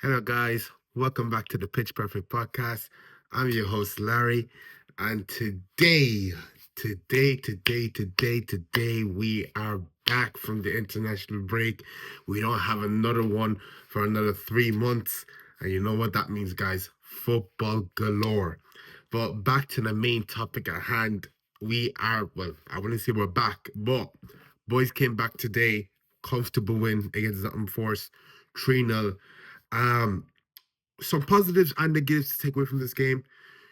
Hello, guys. Welcome back to the Pitch Perfect podcast. I'm your host, Larry. And today, we are back from the international break. We don't have another one for another 3 months. And you know what that means, guys? Football galore. But back to the main topic at hand. Well, I wouldn't say we're back, but boys came back today. Comfortable win against Nottingham Forest, 3-0. Um, some positives and negatives to take away from this game.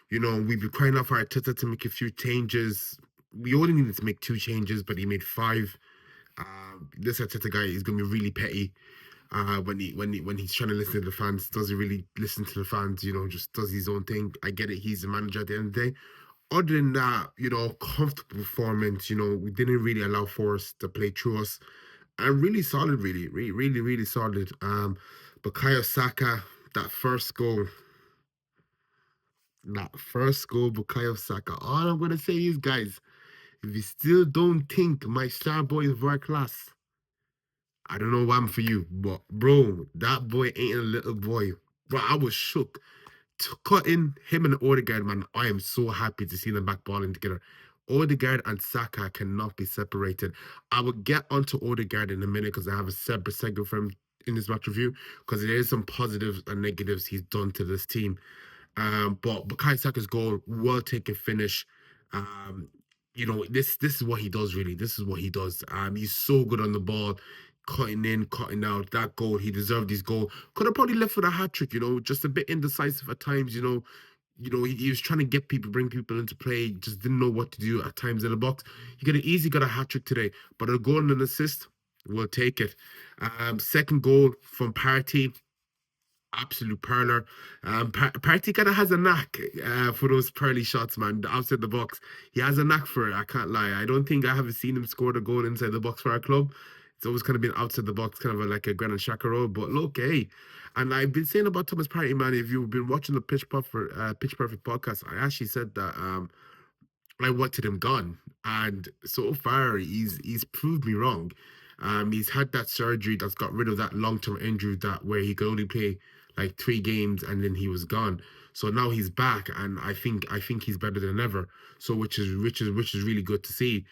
We've been crying out for Arteta to make a few changes. We only needed to make two changes, but he made five. This Arteta guy is going to be really petty when he's trying to listen to the fans. Doesn't really listen to the fans. Just does his own thing. I get it. He's the manager at the end of the day. Other than that, comfortable performance. We didn't really allow Forest to play through us, and really solid, really solid. Bukayo Saka, that first goal, Bukayo Saka. All I'm gonna say is, guys, if you still don't think my star boy is world class, I don't know why I'm for you, but bro, that boy ain't a little boy. Bro, I was shook. Cutting him and Odegaard, man, I am so happy to see them back balling together. Odegaard and Saka cannot be separated. I will get onto Odegaard in a minute because I have a separate segment for him in this match review because there is some positives and negatives he's done to this team. But Bukayo Saka's goal, well taken finish. Um, this is what he does really. This is what he does. He's so good on the ball, cutting in, cutting out. That goal, he deserved his goal. Could have probably left with a hat trick. Just a bit indecisive at times. He was trying to get people, bring people into play. Just didn't know what to do at times in the box. He could have easily got a hat trick today, but a goal and an assist, we'll take it. Second goal from Party, absolute perler. Partey kind of has a knack for those pearly shots, man, outside the box. He has a knack for it. I can't lie. I don't think I haven't seen him score a goal inside the box for our club. It's always kind of been outside the box, kind of like a Granit Xhaka role. But look, hey, and I've been saying about Thomas Partey, man. If you've been watching the Pitch Perfect podcast, I actually said that I wanted him gone, and so far he's proved me wrong. He's had that surgery that's got rid of that long term injury that where he could only play like 3 games and then he was gone. So now he's back, and I think he's better than ever. So which is really good to see.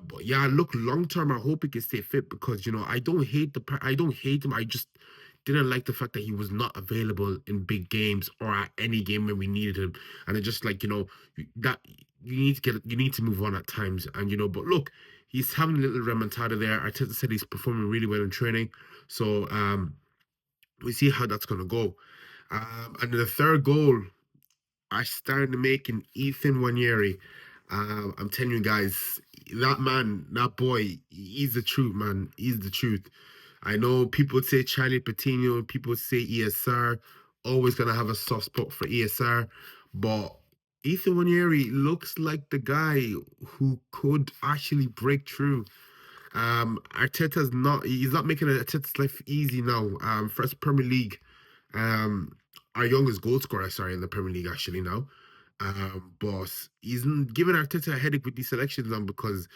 But yeah, look, long term, I hope he can stay fit because I don't hate him. I just didn't like the fact that he was not available in big games or at any game when we needed him. And it just like that you need to move on at times. And but look, he's having a little remontada there. Arteta said he's performing really well in training. So we see how that's gonna go. And the third goal, I started making Ethan Wanyeri. I'm telling you guys, that man, that boy, he's the truth, man. He's the truth. I know people say Charlie Patino, people say ESR, always gonna have a soft spot for ESR, but Ethan Wanyeri looks like the guy who could actually break through. He's not making Arteta's life easy now. First Premier League, our youngest goal scorer, sorry, in the Premier League actually now. But he's giving Arteta a headache with these selections now because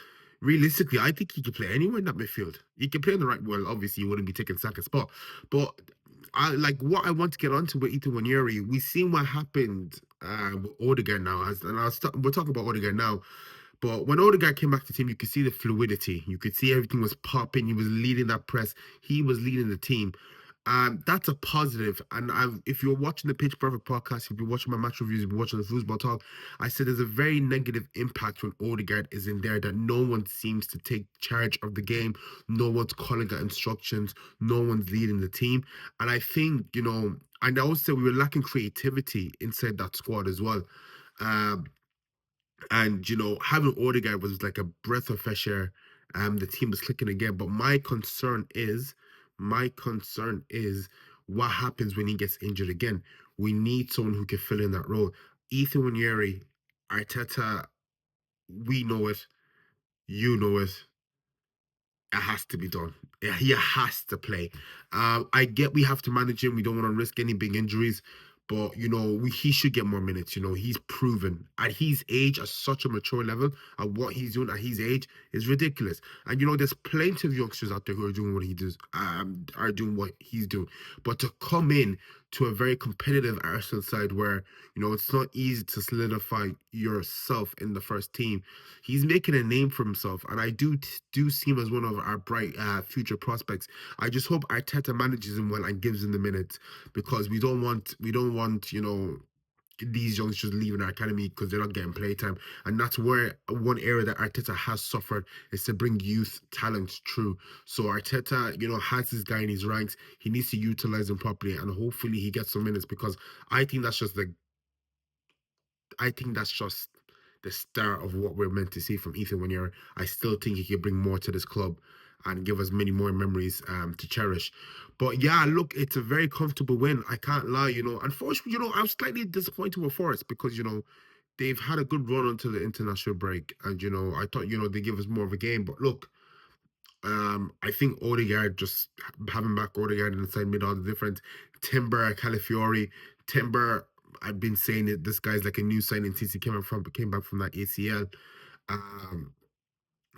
realistically, I think he could play anywhere in that midfield. He can play on the right. Well, obviously, he wouldn't be taking Saka's spot, but I like what I want to get onto with Ethan Wanyeri. We've seen what happened with Odegaard now, we're talking about Odegaard now. But when Odegaard came back to the team, you could see the fluidity. You could see everything was popping. He was leading that press. He was leading the team. That's a positive. And if you're watching the Pitch Perfect podcast, if you're watching my match reviews, if you're watching the football talk, I said there's a very negative impact when Odegaard is in there, that no one seems to take charge of the game. No one's calling out instructions. No one's leading the team. And I think, and I also we were lacking creativity inside that squad as well. Um, and having Odegaard was like a breath of fresh air. The team was clicking again. But my concern is what happens when he gets injured again. We need someone who can fill in that role. Ethan Wanyeri, Arteta, we know it, you know it. It has to be done. Yeah, he has to play. I get we have to manage him. We don't want to risk any big injuries, But he should get more minutes. He's proven at his age, at such a mature level, and what he's doing at his age is ridiculous. And there's plenty of youngsters out there who are doing what he does, are doing what he's doing. But to come in to a very competitive Arsenal side where it's not easy to solidify yourself in the first team, he's making a name for himself, and I do see him as one of our bright future prospects. I just hope Arteta manages him well and gives him the minutes, because we don't want these youngsters leaving our academy because they're not getting playtime. And that's where one area that Arteta has suffered, is to bring youth talent through. So Arteta, has this guy in his ranks. He needs to utilize him properly, and hopefully he gets some minutes, because I think that's just the I think that's just the start of what we're meant to see from Ethan Winier. I still think he could bring more to this club and give us many more memories to cherish. But yeah, look, it's a very comfortable win. I can't lie. Unfortunately, I was slightly disappointed with Forest, because they've had a good run until the international break, and I thought they give us more of a game. But look, I think Odegaard, just having back Odegaard inside mid all the difference. Timber, Calafiori, Timber. I've been saying it. This guy's like a new signing since he came back from that ACL. Um,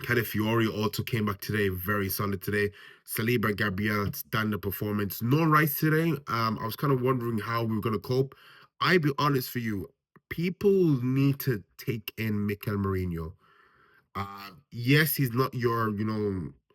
Calafiori also came back today, very solid today. Saliba, Gabriel, standard performance. No Rice today. I was kind of wondering how we were gonna cope. I be honest for you, people need to take in Mikel Mourinho. Yes, he's not your,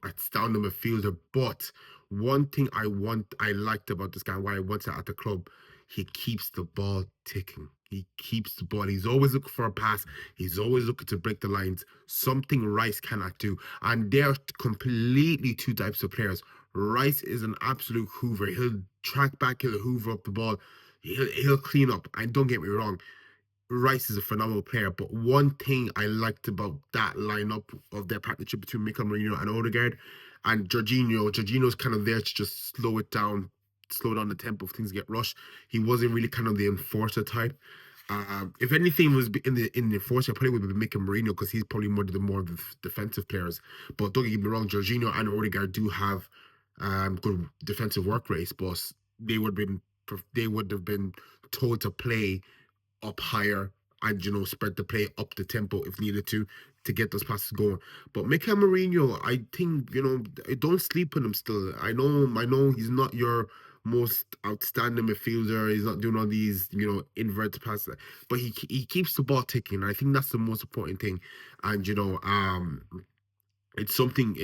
astounding midfielder, but one thing I liked about this guy, why I wanted at the club, he keeps the ball ticking. He keeps the ball. He's always looking for a pass. He's always looking to break the lines. Something Rice cannot do. And they're completely two types of players. Rice is an absolute hoover. He'll track back, he'll hoover up the ball, he'll clean up. And don't get me wrong, Rice is a phenomenal player, but one thing I liked about that lineup of their partnership between Mikel Merino and Odegaard and Jorginho's kind of there to just slow down the tempo if things get rushed. He wasn't really kind of the enforcer type. If anything was in the enforcer, probably would be Mikel Merino, because he's probably more of the defensive players. But don't get me wrong, Jorginho and Odegaard do have good defensive work rates, but they would have been told to play up higher and spread the play up the tempo if needed to get those passes going. But Mikel Mourinho, I think don't sleep on him still. I know he's not your most outstanding midfielder. He's not doing all these inverted passes, but he keeps the ball ticking. I think that's the most important thing. And it's something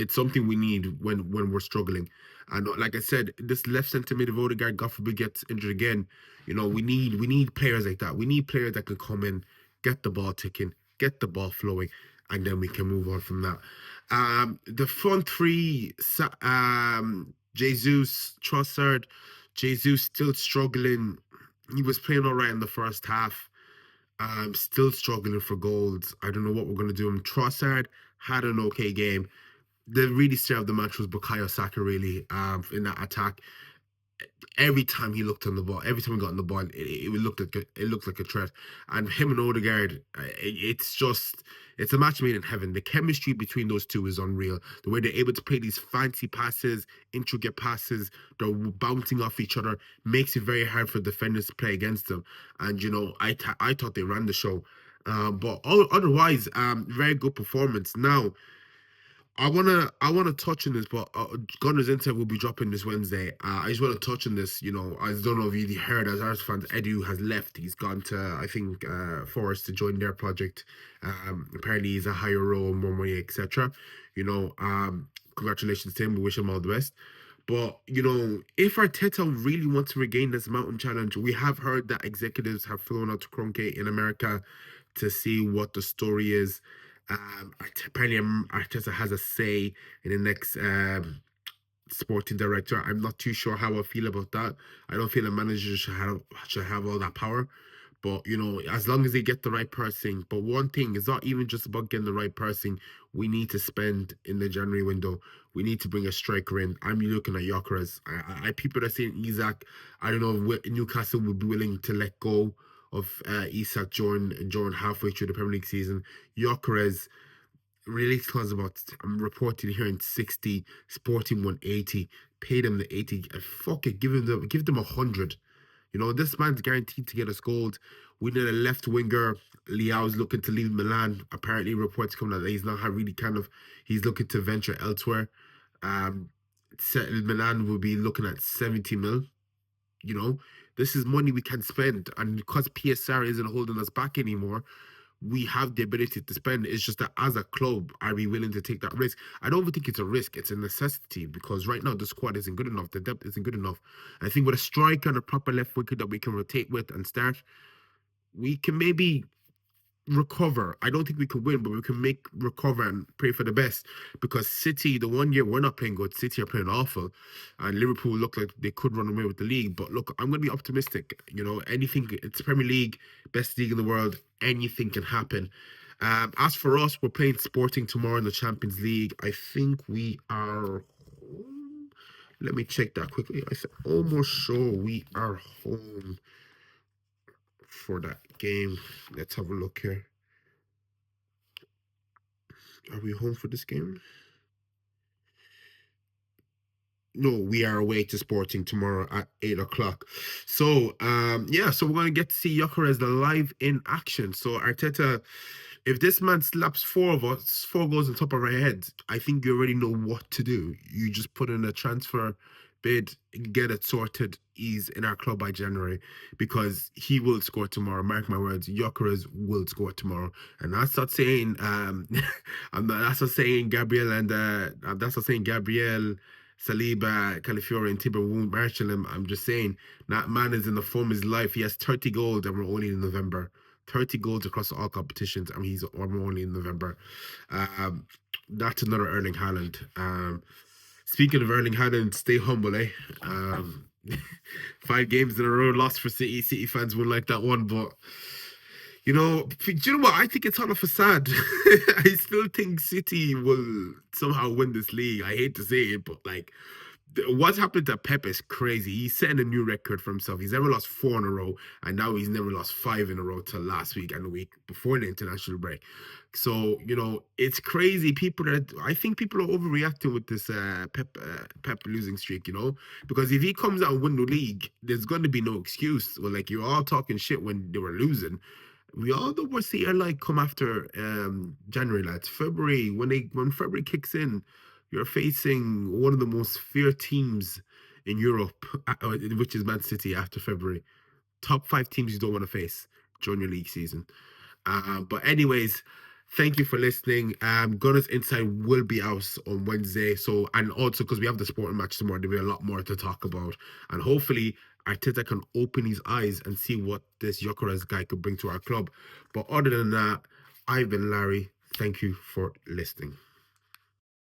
we need when we're struggling. And like I said, this left centre mid of Odegaard, God forbid, gets injured again. We need players like that. We need players that can come in, get the ball ticking, get the ball flowing, and then we can move on from that. The front three, Jesus, Trossard, Jesus still struggling. He was playing all right in the first half. Still struggling for goals. I don't know what we're gonna do. Trossard had an okay game. The really star of the match was Bukayo Saka, really, in that attack. Every time he looked on the ball, every time he got on the ball, it looked like a threat. And him and Odegaard, it's a match made in heaven. The chemistry between those two is unreal. The way they're able to play these fancy passes, intricate passes, they're bouncing off each other, makes it very hard for defenders to play against them. And I thought they ran the show. But otherwise, very good performance. Now, I wanna touch on this, but Gunners Insight will be dropping this Wednesday. I just want to touch on this. I don't know if you heard, as Arsenal fans, Edu has left. He's gone to, I think, Forest to join their project. Apparently he's a higher role, more money, etc. Congratulations to him. We wish him all the best. But if Arteta really wants to regain this mountain challenge, we have heard that executives have flown out to Cronke in America to see what the story is. Apparently, Arteta has a say in the next sporting director. I'm not too sure how I feel about that. I don't feel a manager should have all that power. But as long as they get the right person. But one thing is not even just about getting the right person. We need to spend in the January window. We need to bring a striker in. I'm looking at Gyökeres. People are saying Isaac. I don't know if Newcastle would be willing to let go of Isak during halfway through the Premier League season. Gyökeres release clause about, I'm reported here in 60, Sporting 180, paid him the 80. Fuck it, give them 100. You know, this man's guaranteed to get us gold. We need a left winger. Liao's looking to leave Milan. Apparently, reports coming out that he's not really kind of he's looking to venture elsewhere. Um, Milan will be looking at 70 mil. You know, this is money we can spend, and because PSR isn't holding us back anymore, we have the ability to spend. It's just that as a club, are we willing to take that risk? I don't even think it's a risk, it's a necessity because right now the squad isn't good enough, the depth isn't good enough. I think with a striker and a proper left winger that we can rotate with and start, we can maybe recover. I don't think we can win, but we can make recover and pray for the best. Because City, the 1 year we're not playing good, City are playing awful, and Liverpool look like they could run away with the league. But look, I'm going to be optimistic. You know, anything. It's Premier League, best league in the world. Anything can happen. As for us, we're playing Sporting tomorrow in the Champions League. I think we are. Let me check that quickly. I'm almost sure we are home for that game. Let's have a look here. Are we home for this game? No, we are away to Sporting tomorrow at 8 o'clock. So, yeah, so we're gonna get to see Gyökeres live in action. So Arteta, if this man slaps four of us, four goals on top of our heads, I think you already know what to do. You just put in a transfer bid, get it sorted. He's in our club by January because he will score tomorrow. Mark my words, Gyökeres will score tomorrow. And that's not saying that's not saying Gabriel and that's not saying Gabriel. Saliba, Calafiore, and Tiber won't marshal him. I'm just saying that man is in the form of his life. He has 30 goals, and we're only in November. 30 goals across all competitions, and we're only in November. Um, that's another Erling Haaland. Speaking of Erling Haaland, stay humble, eh? Um, 5 games in a row lost for City. City fans wouldn't like that one, but do you know what? I think it's all a facade. I still think City will somehow win this league. I hate to say it, but like what's happened to Pep is crazy. He's setting a new record for himself. He's never lost 4 in a row, and now he's never lost 5 in a row till last week and the week before the international break. So it's crazy. I think people are overreacting with this Pep losing streak. Because if he comes out and win the league, there's going to be no excuse. Well, like you're all talking shit when they were losing. We all know what's the airline come after January, lads. February, when February kicks in, you're facing one of the most feared teams in Europe, which is Man City after February. Top 5 teams you don't want to face during your league season. But anyways, thank you for listening. Gunners Inside will be out on Wednesday. So, and also because we have the sporting match tomorrow, there'll be a lot more to talk about. And hopefully Arteta can open his eyes and see what this Gyökeres guy could bring to our club. But other than that, I've been Larry. Thank you for listening.